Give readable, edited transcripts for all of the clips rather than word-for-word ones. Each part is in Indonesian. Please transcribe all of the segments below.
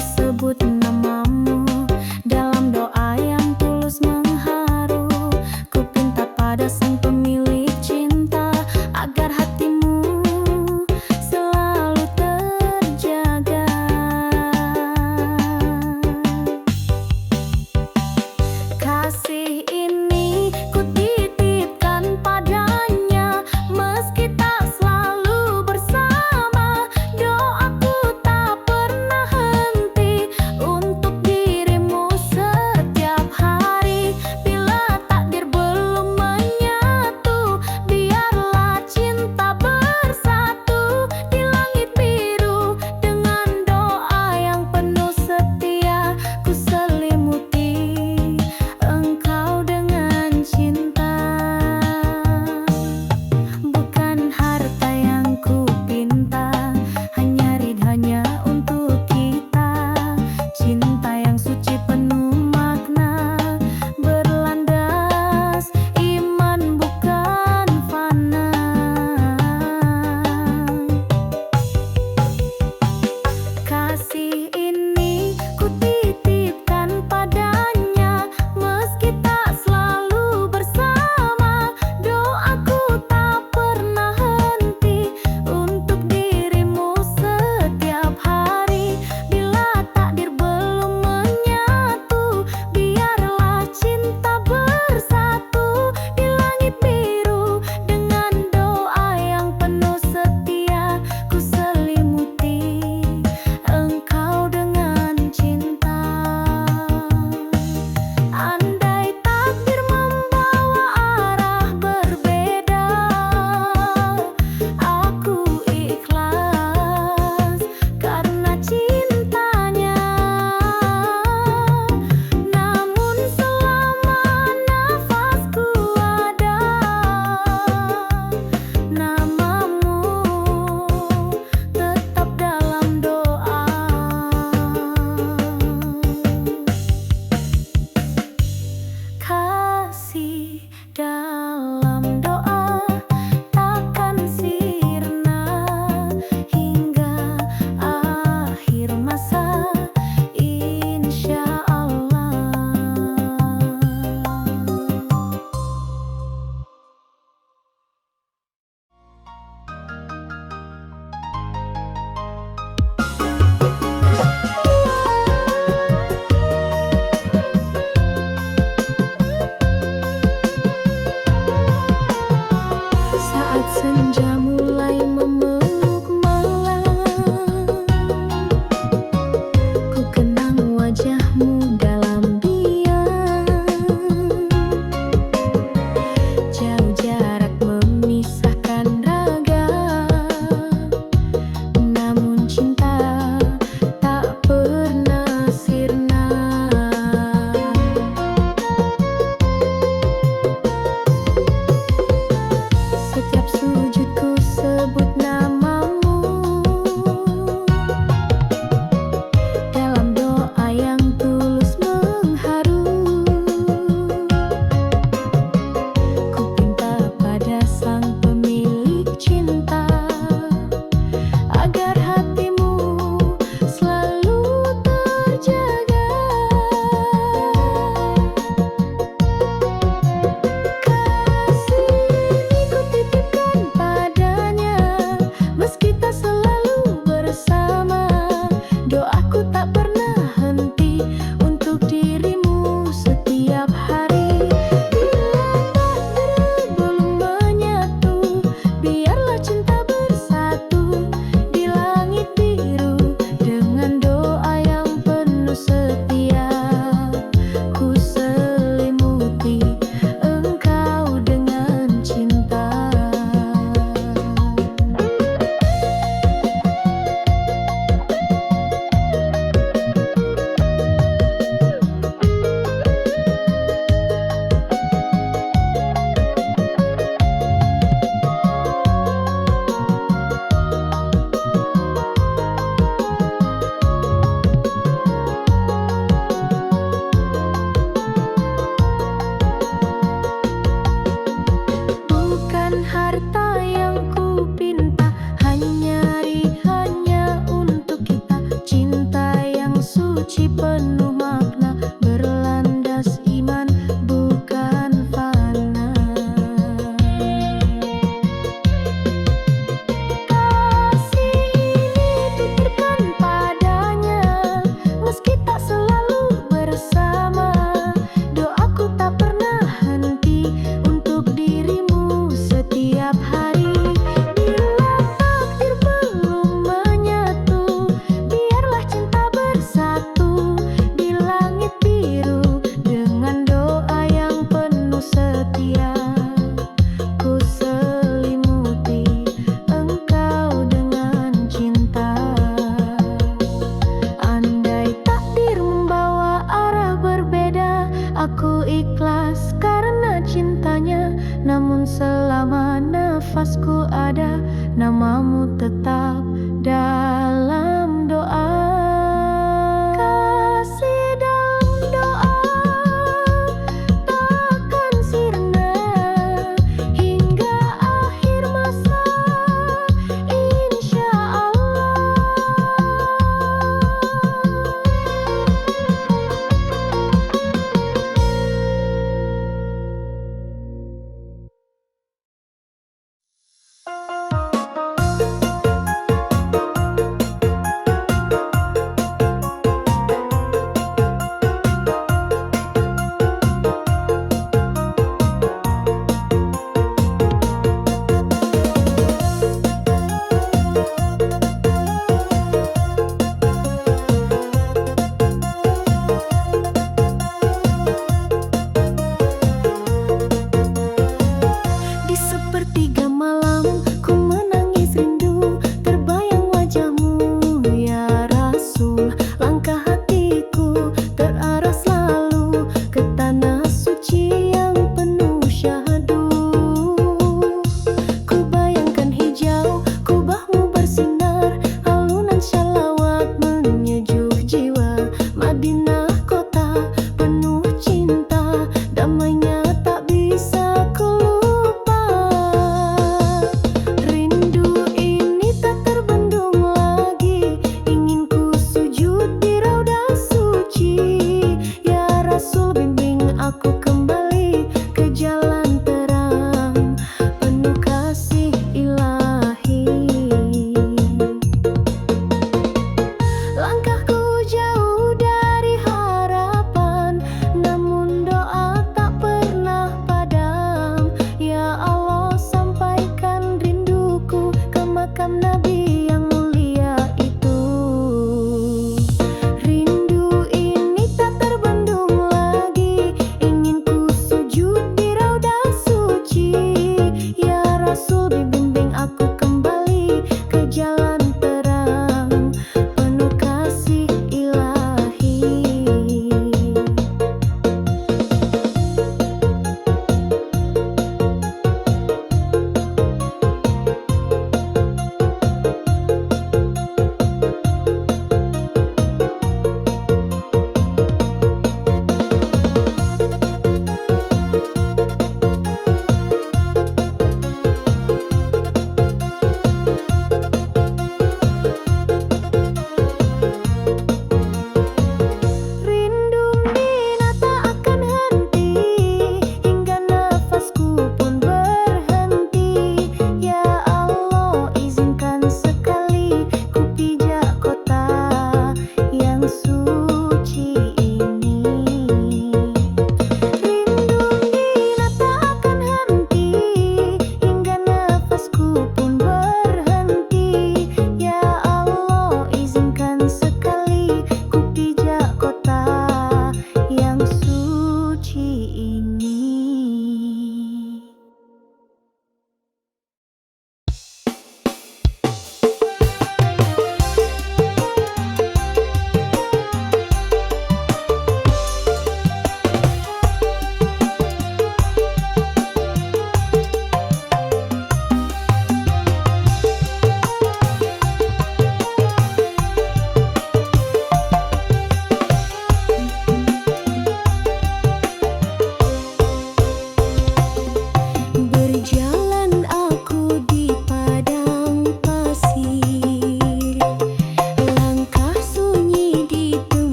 sebut namamu dalam doa yang tulus mengharu. Ku pinta pada sang pemilik cinta agar hatimu selalu terjaga. Kasih ini ku titipkan padanya, meski tak selalu bersama. Doaku tak pernah henti untuk dia.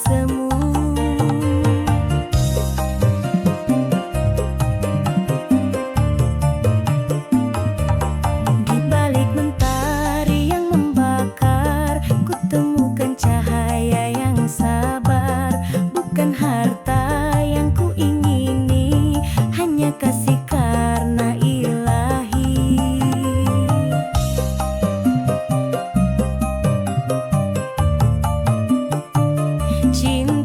semu. Di balik mentari yang membakar, ku temukan cahaya yang sabar. Bukan harta yang ku ingini, hanya kasih karena ilahi. Cinta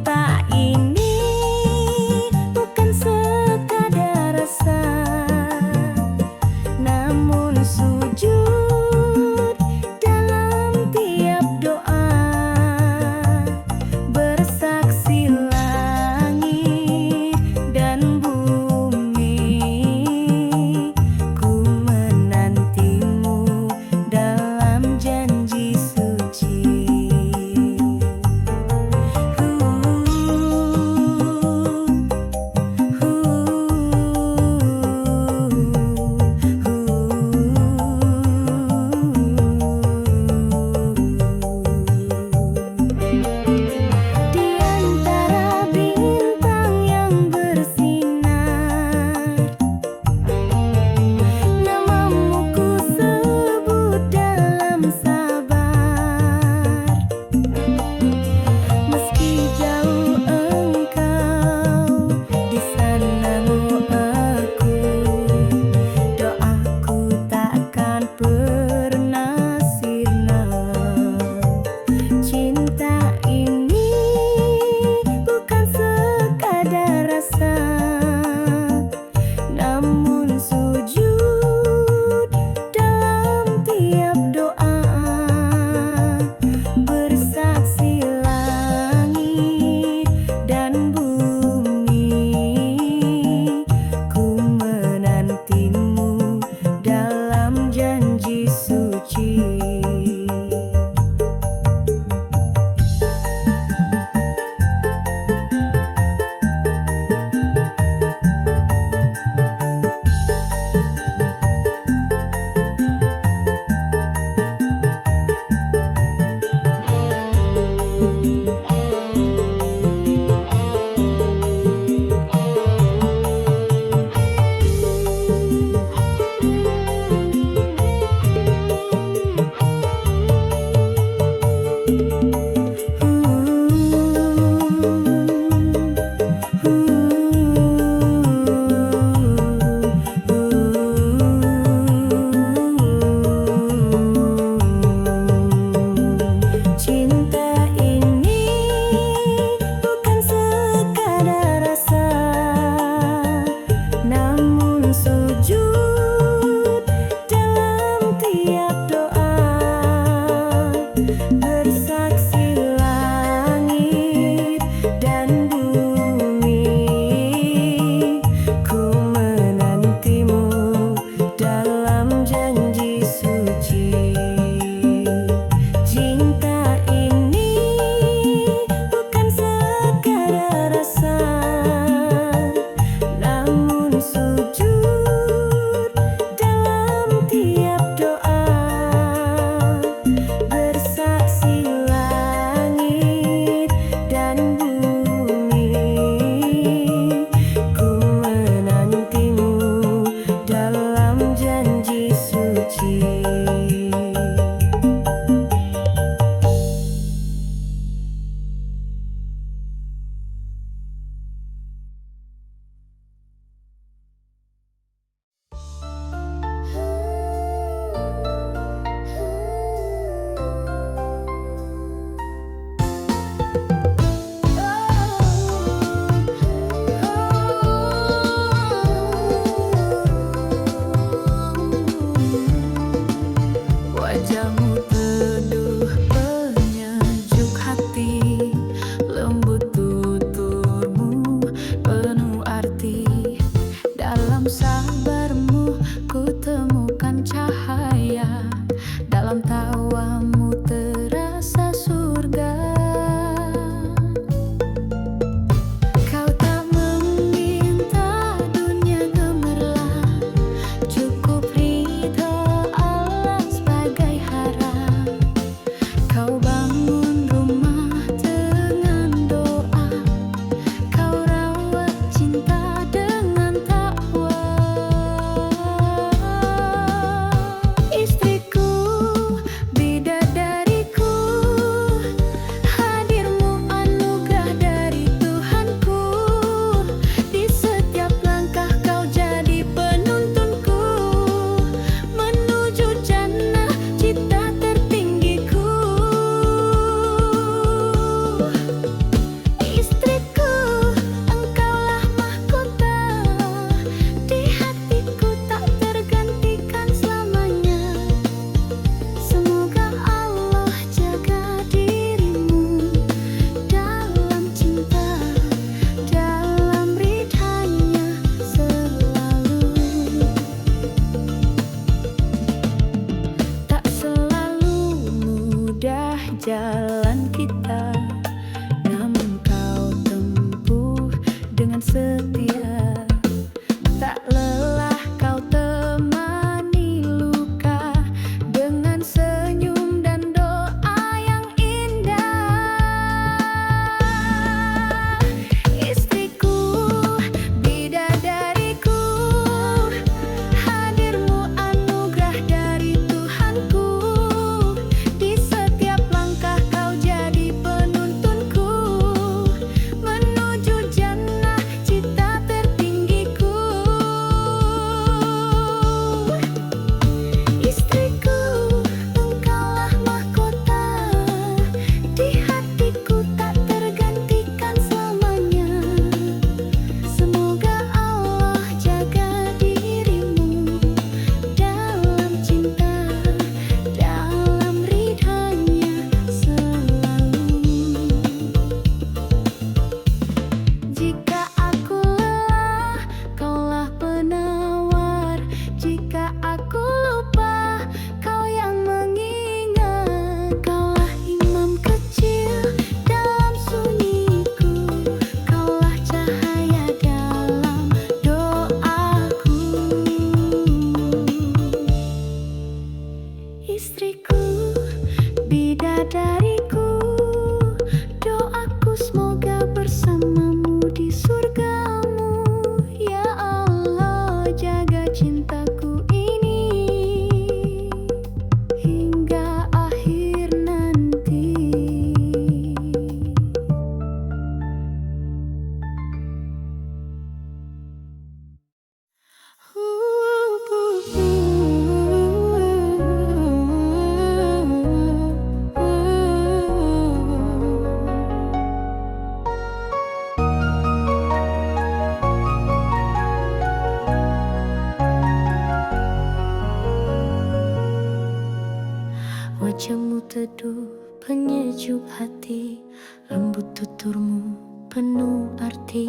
penuh arti.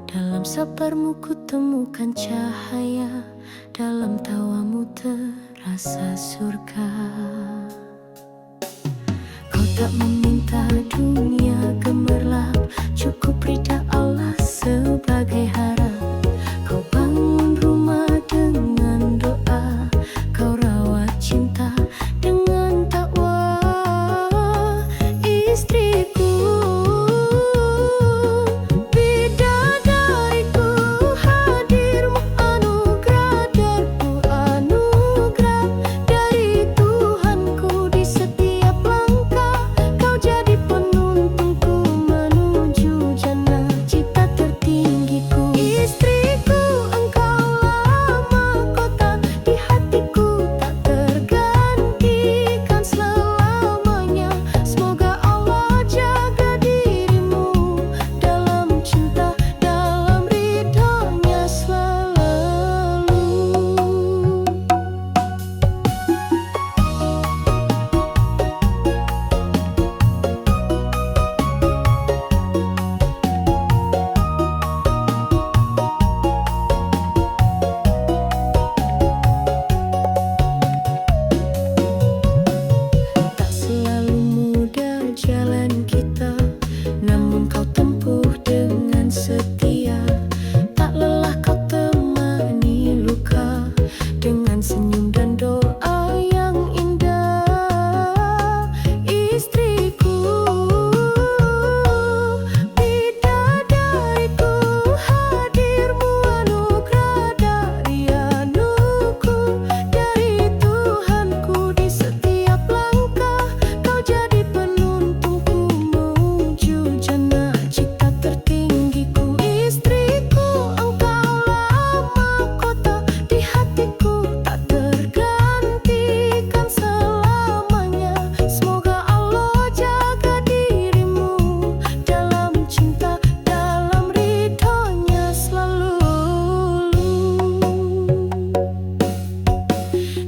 Dalam sabarmu ku temukan cahaya, dalam tawamu terasa surga. Kau tak meminta dunia gemerlap, cukup ridha Allah sebagai harap. Kau bangun rumah dengan doa, kau rawat cinta dengan takwa. Istriku, bidadariku, hadirmu anugerah darku, anugerah dari Tuhanku. Di setiap langkah kau jadi penuntunku menuju jannah cita tertinggiku. Istriku, engkaulah mahkota di hatiku, tak tergantikan selamanya. Semoga Allah jaga dirimu dalam cinta, dalam ridhonya selalu. Tak selalu mudah jalan kita, namun kau tempuh dengan setia. Tak lelah kau temani luka dengan senyum dan doa yang indah. Istriku, bidadariku, hadirmu anugerah dari anuku, dari Tuhanku. Di setiap langkah kau jadi penuntunku menuju jannah cita tertinggiku. Istriku, engkaulah mahkota di hatiku, tak tergantikan selamanya. Semoga Allah jaga dirimu dalam cinta, dalam ridhonya selalu.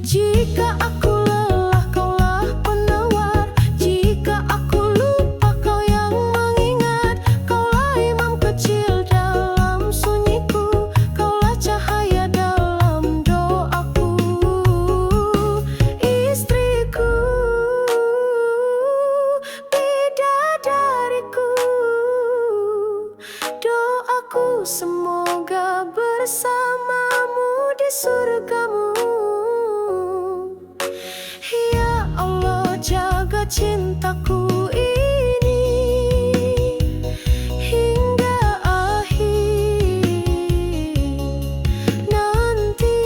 Jika aku lelah, kaulah penawar. Jika aku lupa, kau yang mengingat. Kaulah imam kecil dalam sunyiku, kaulah cahaya dalam doaku. Istriku, bidadariku, doaku semoga bersamamu di surgamu. Ya Allah, jaga cintaku ini hingga akhir nanti.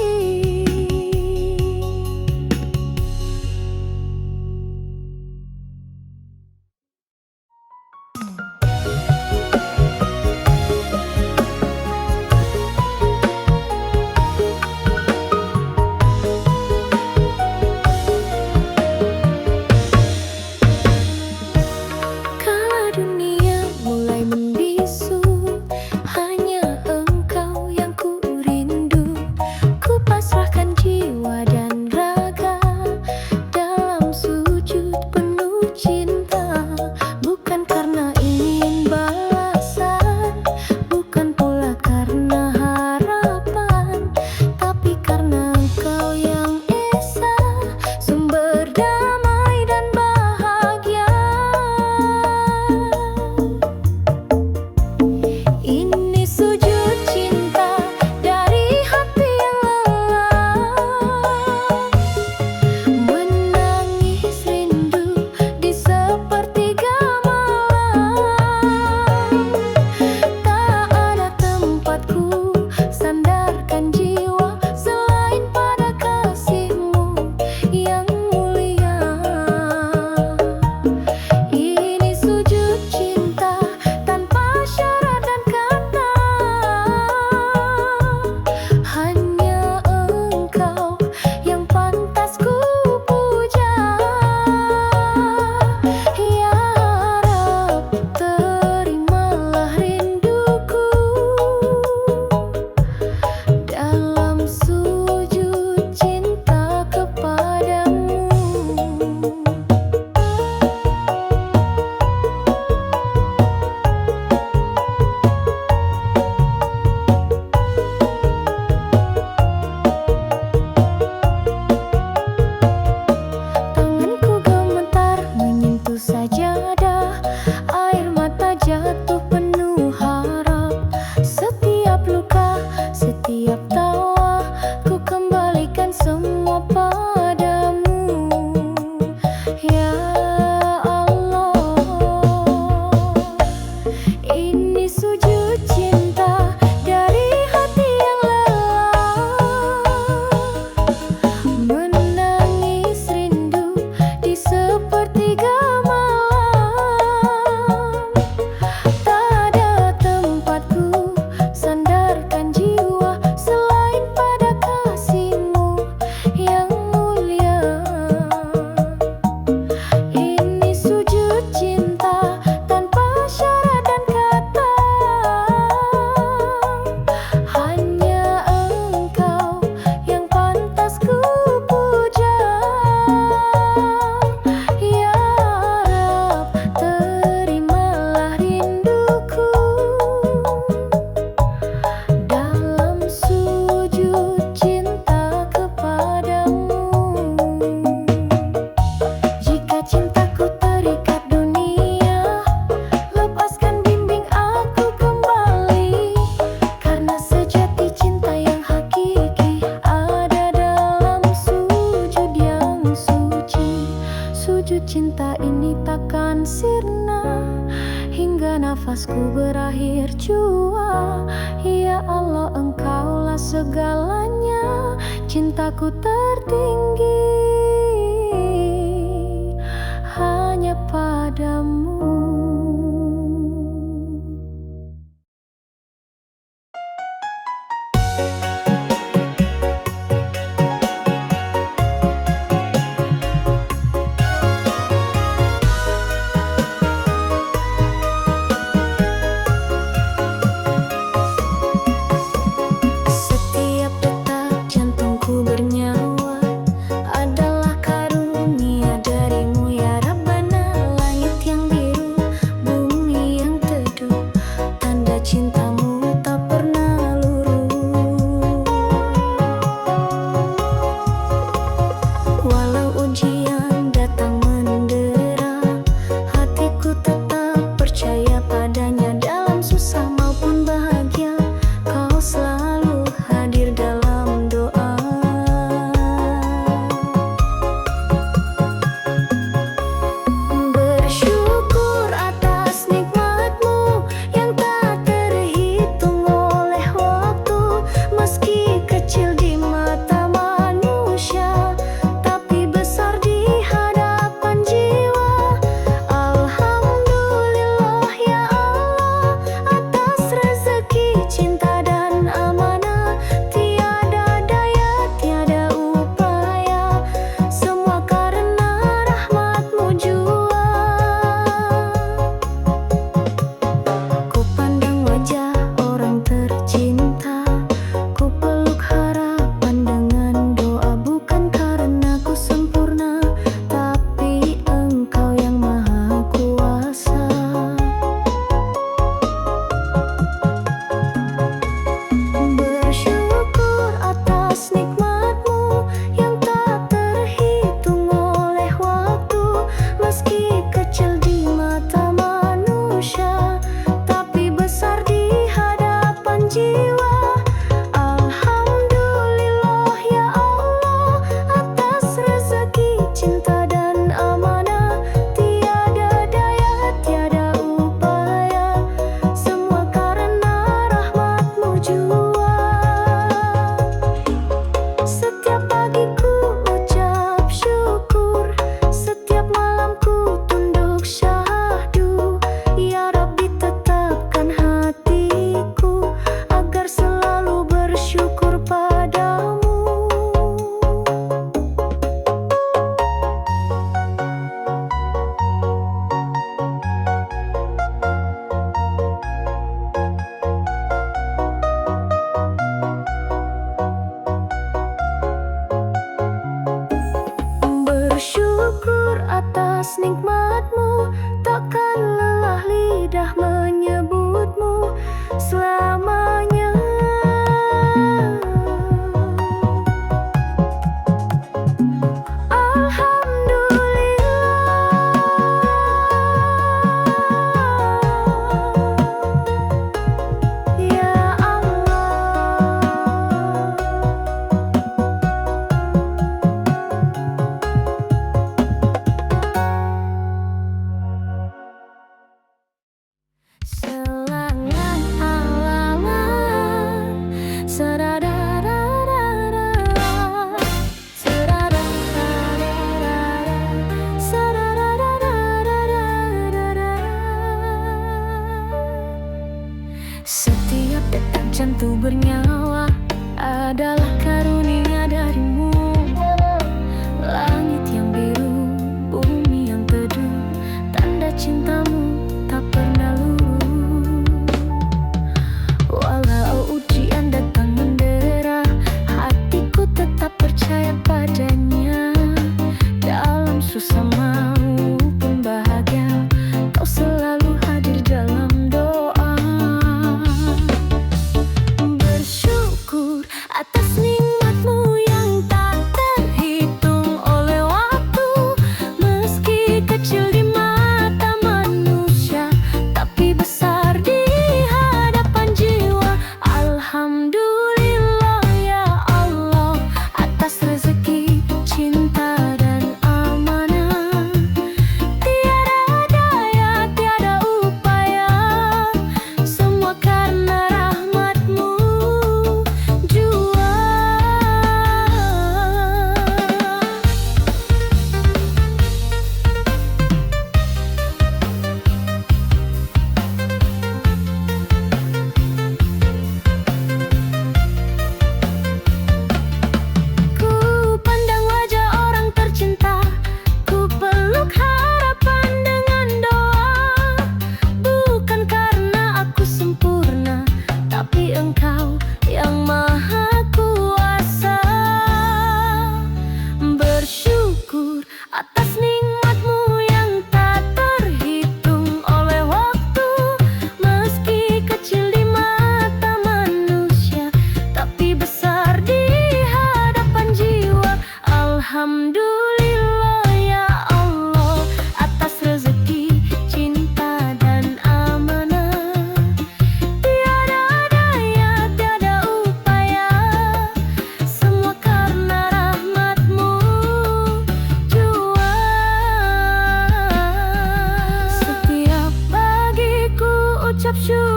cintaku berakhir jua. Ya Allah, Engkaulah segalanya, cintaku tertinggi hanya padamu. Setiap detak jantungku bernyawa adalah karunia darimu ya Rabbana. Langit yang biru, bumi yang teduh, tanda cintamu tak pernah luruh. Walau ujian datang mendera, hatiku tetap percaya padanya. Dalam susah maupun bahagia, Kau selalu hadir dalam doa. Bersyukur atas nikmat-Mu yang tak terhitung oleh waktu. Meski kecil di mata manusia, tapi besar di hadapan jiwa. Alhamdulillah ya Allah atas rezeki, cinta dan amanah. Tiada daya, tiada upaya, semua karena rahmat-Mu jua. Ku pandang wajah orang tercinta, ku peluk harapan dengan doa. Bukan karena ku sempurna, tapi Engkau yang maha kuasa. Bersyukur atas nikmat-Mu yang tak terhitung oleh waktu. Meski kecil di mata manusia, tapi besar di hadapan jiwa. Alhamdulillah ya Allah atas rezeki, cinta dan amanah. Tiada daya, tiada upaya, semua karena rahmat-Mu jua. Setiap pagi ku ucap syukur, setiap malam ku tunduk syahdu. Ya Rabbi, tetapkan hatiku agar selalu bersyukur padamu. Bersyukur atas nikmat-Mu, takkan lelah lidah menyebut-Mu selamanya. Alhamdulillah ya Allah. Selangan alangan, serarararara, serarararara, serarararara. Setiap detak jantung bernyawa adalah karunia darimu. Langit yang biru, bumi yang teduh, tanda cintamu tak pernah luruh. Walau ujian datang mendera, hatiku tetap percaya padanya. Dalam susah maupun bahagia, Kau selalu hadir dalam doa. Bersyukur atas nikmat-Mu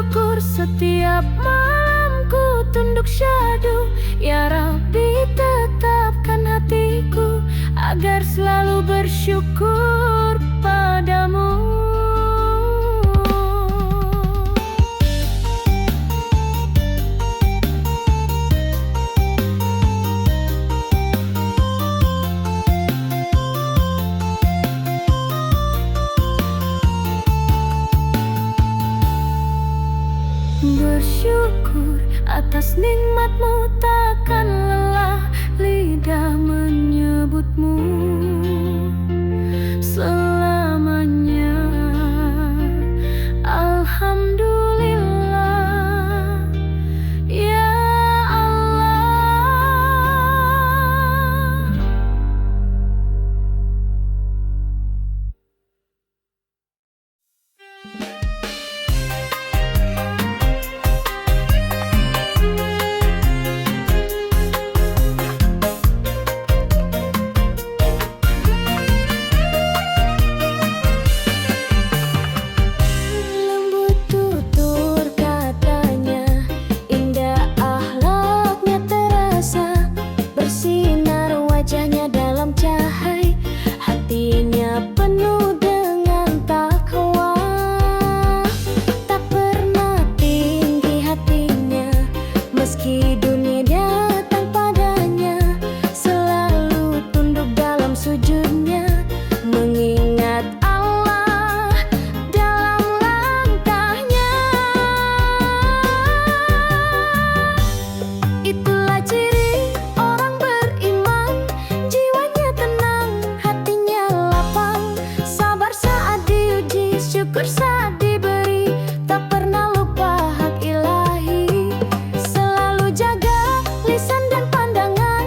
bersyukur setiap malam ku tunduk syahdu. Ya Rabbi, tetapkan hatiku agar selalu bersyukur padamu. Bersyukur atas nikmat-Mu, takkan lelah lidah menyebut-Mu selamanya. Alhamdulillah, ya Allah. Lembut tutur katanya, indah akhlaknya terasa, bersinar wajahnya dalam cahaya, hatinya penuh dengan takwa. Tak pernah tinggi hatinya, meski dunia datang padanya, selalu tunduk dalam sujudnya, mengingat Allah dalam langkahnya. Itulah ciri orang beriman, jiwanya tenang, hatinya lapang, sabar saat diuji, syukur saat diberi, tak pernah lupa hak ilahi. Selalu jaga lisan dan pandangan,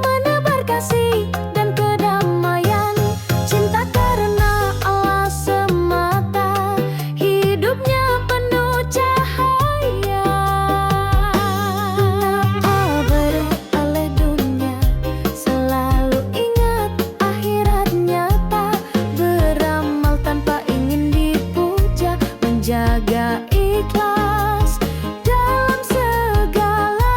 menebar kasih dan kedamaian, cinta karena Allah semata, hidupnya penuh cahaya. Kenapa beralih dunia, selalu ingat akhirat nyata, beramal tanpa ingin dipuja, menjaga ikhlas dalam segala.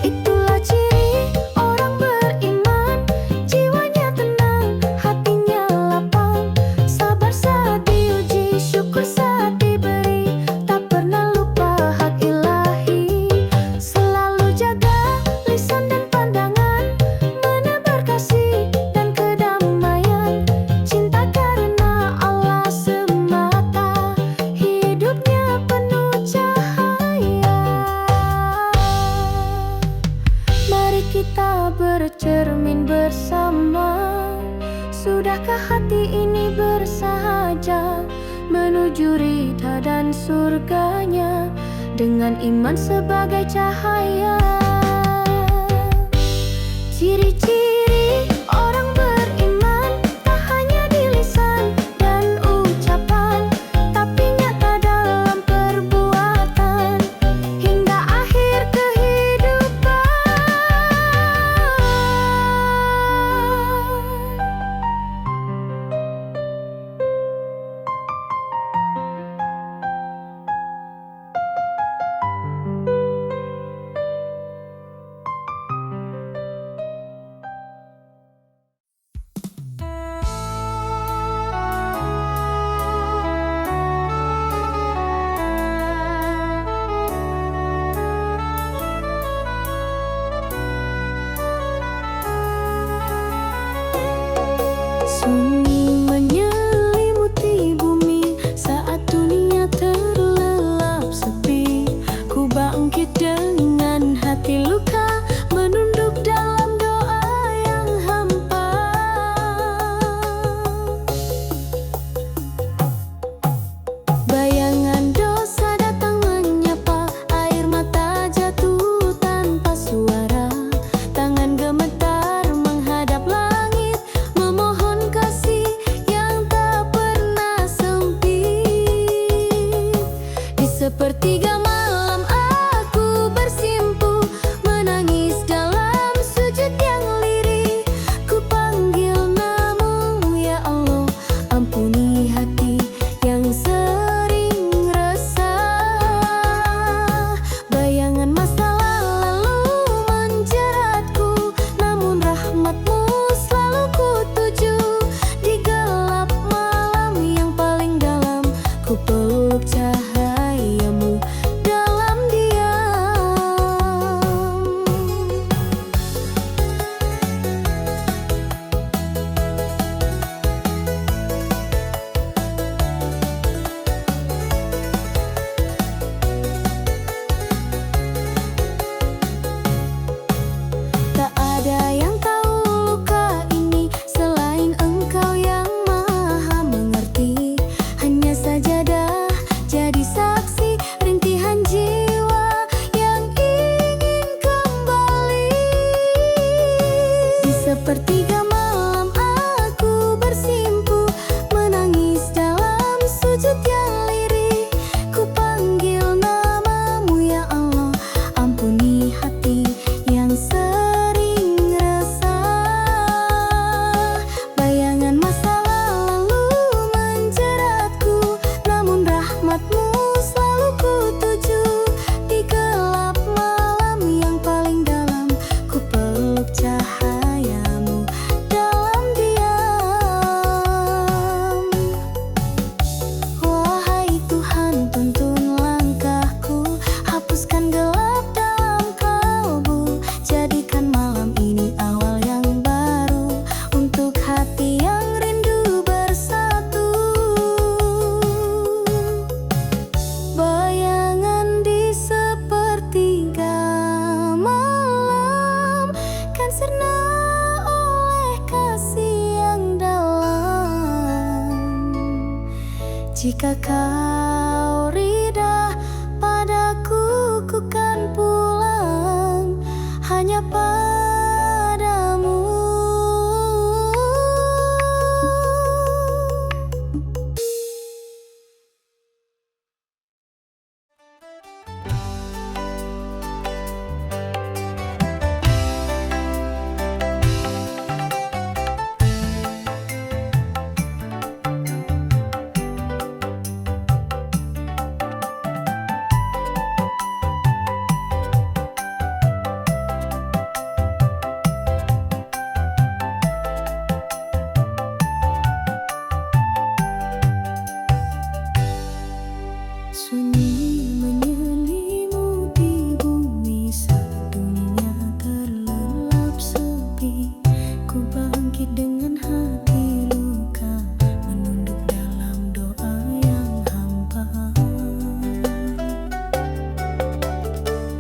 Itulah ciri orang beriman, jiwanya tenang, hatinya lapang, sabar saat diuji, syukur saat diberi, tak pernah lupa hak ilahi. Selalu jaga lisan dan pandangan, menebar kasih dan kedamaian, cinta karena Allah semata, hidupnya penuh cahaya. Mari kita bercermin bersama, sudahkah hati ini bersahaja menuju ridha dan surganya, dengan iman sebagai cahaya. Ciri-ciri orang beriman tak hanya di lisan dan ucapan, tapi nyata dalam perbuatan hingga akhir kehidupan. Sunyi menyelimuti bumi saat dunia terlelap sepi. Ku bangkit dengan hati luka, menunduk dalam doa yang hampa. Bayangan dosa datang menyapa, air mata jatuh tanpa suara, tangan gemetar menghadap langit. sepertiga malam aku bersimpuh, menangis dalam sujud yang lirih. Ku panggil namamu ya Allah, ampuni hati yang sering resah. Bayangan masa lalu menjeratku, namun rahmatmu selalu ku tuju. Di gelap malam yang paling dalam, ku peluk cahayamu dalam diam. Wahai Tuhan, tuntun langkahku, hapuskan gelap dalam kalbu. Jadikan malam ini awal yang baru untuk hati yang rindu bersatu. Bayangan di sepertiga malam kan sirna oleh kasih yang dalam. Jika kau rida padaku, ku kan pulang hanya padamu. Sunyi menyelimuti bumi, sedunia terlelap sepi. Ku bangkit dengan hati luka, menunduk dalam doa yang hampa.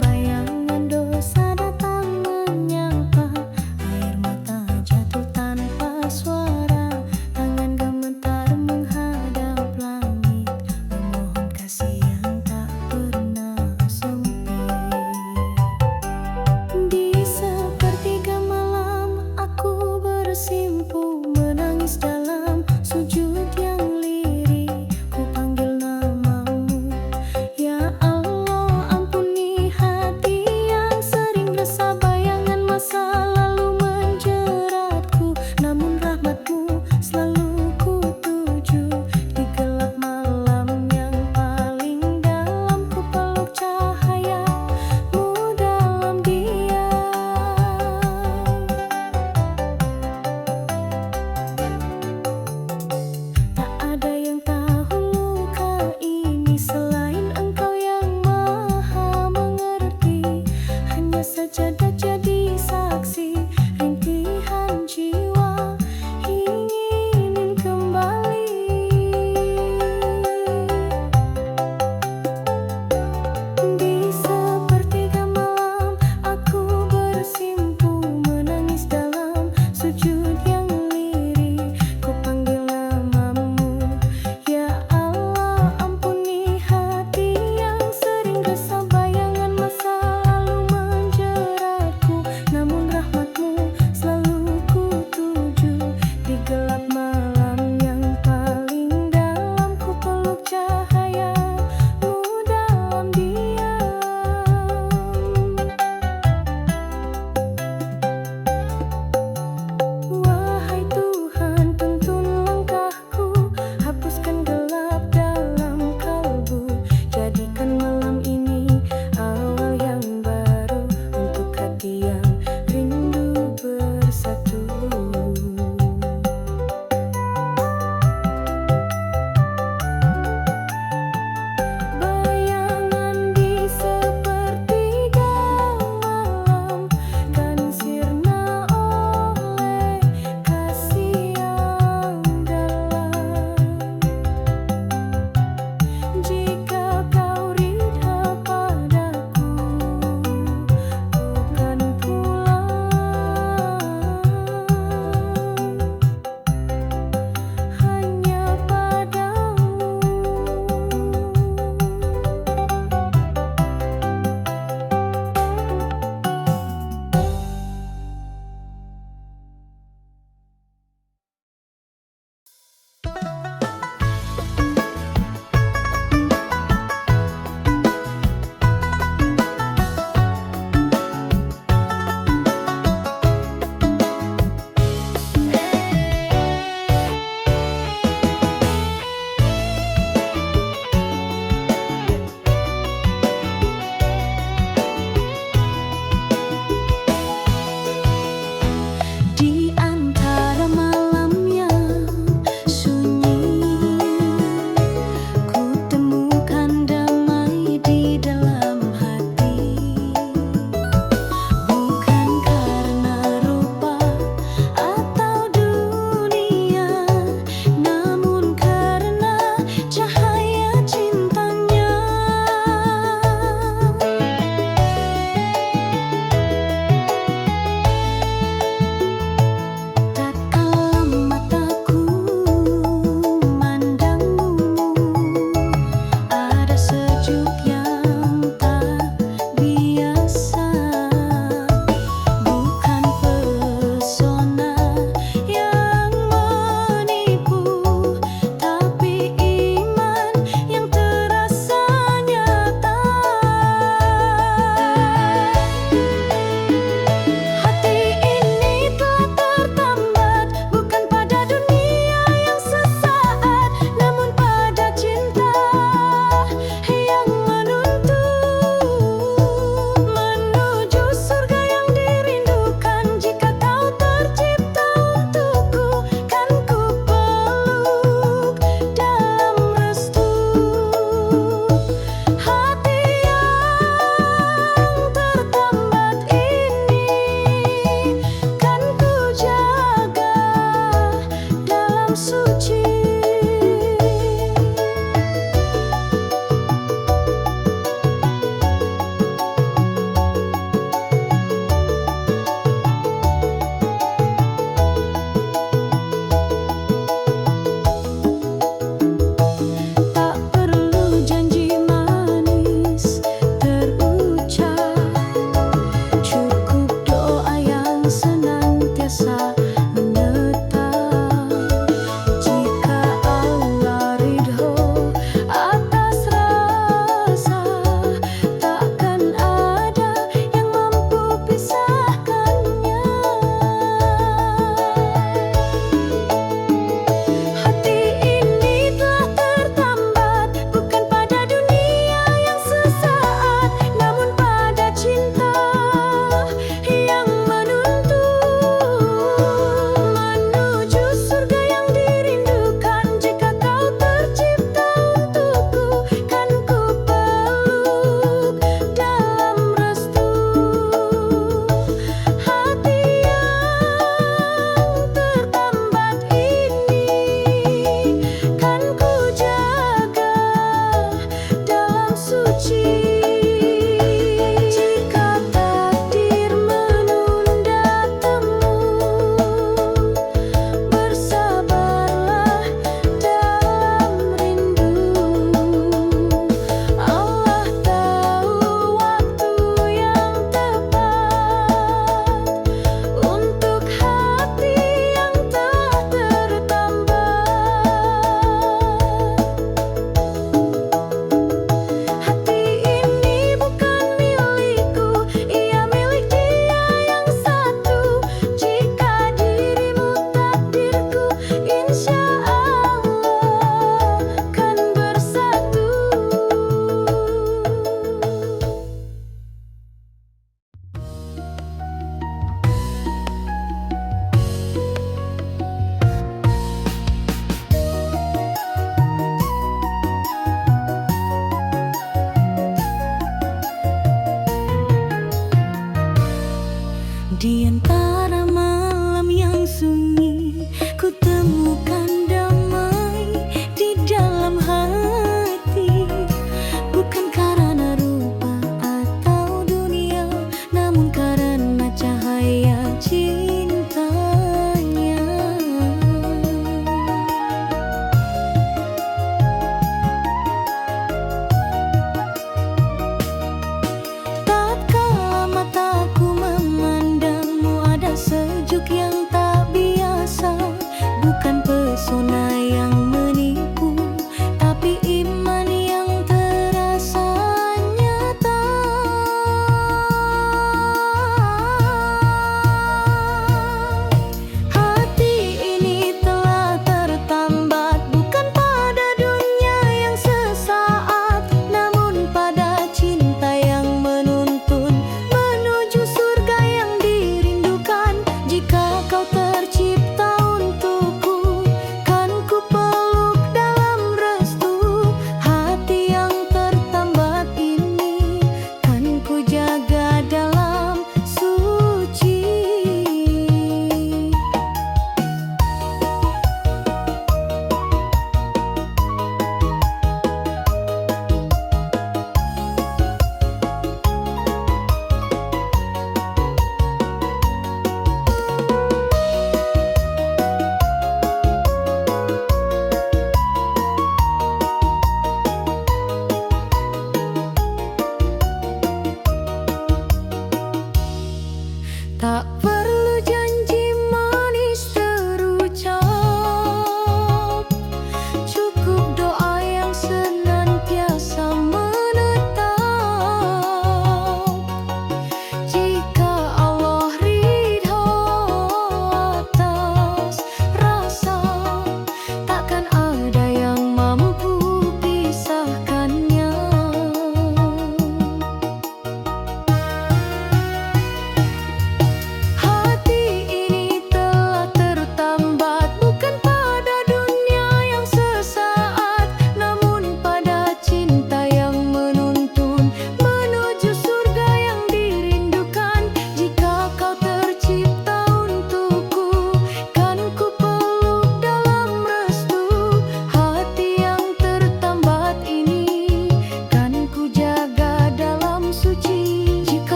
Bayangan dosa datang menyapa, air mata jatuh tanpa suara. Tangan gemetar menghadap langit, memohon kasih yang tak pernah sepi. Di sepertiga malam aku bersimpuh, menangis dalam sujud yang lirih. Ku panggil namamu ya Allah, ampuni hati yang sering resah. Bayangan masa lalu menjeratku, namun rahmatmu selalu ku tuju. Di gelap malam yang paling dalam, ku peluk cahayamu dalam diam.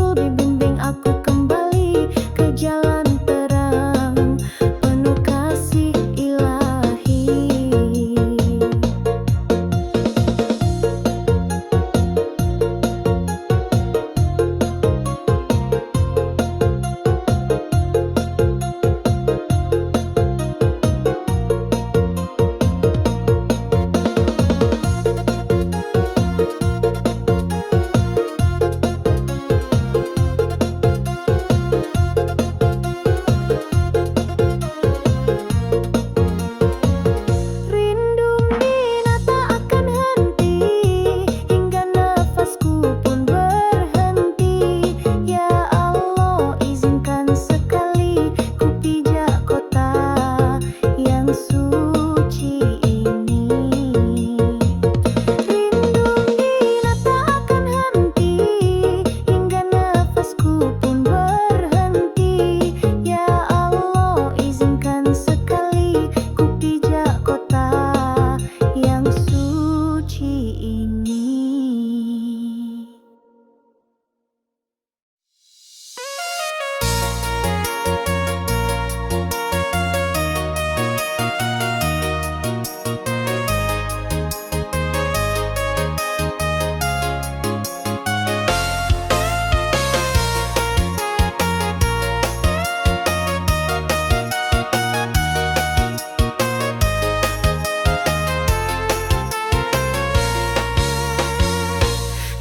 Rasul bimbing aku kembali ke jalan terang penuh kasih ilahi.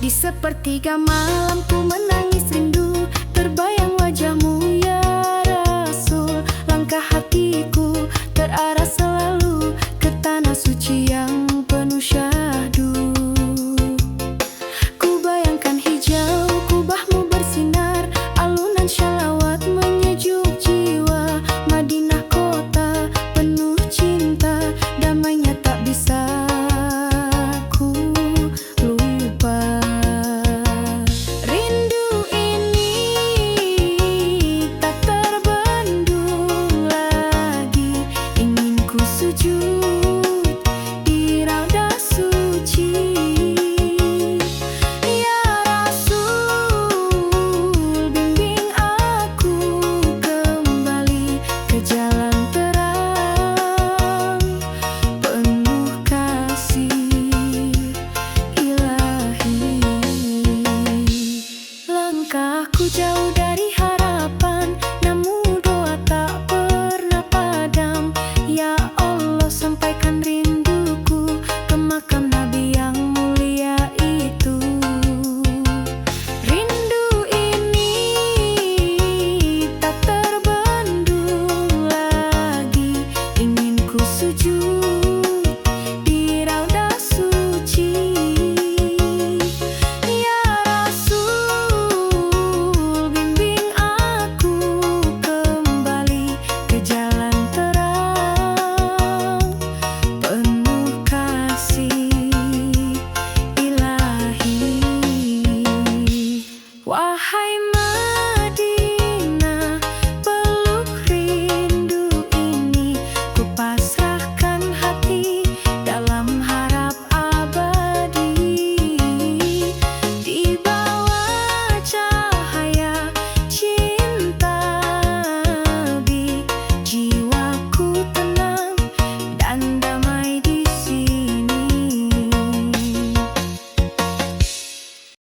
Di sepertiga malam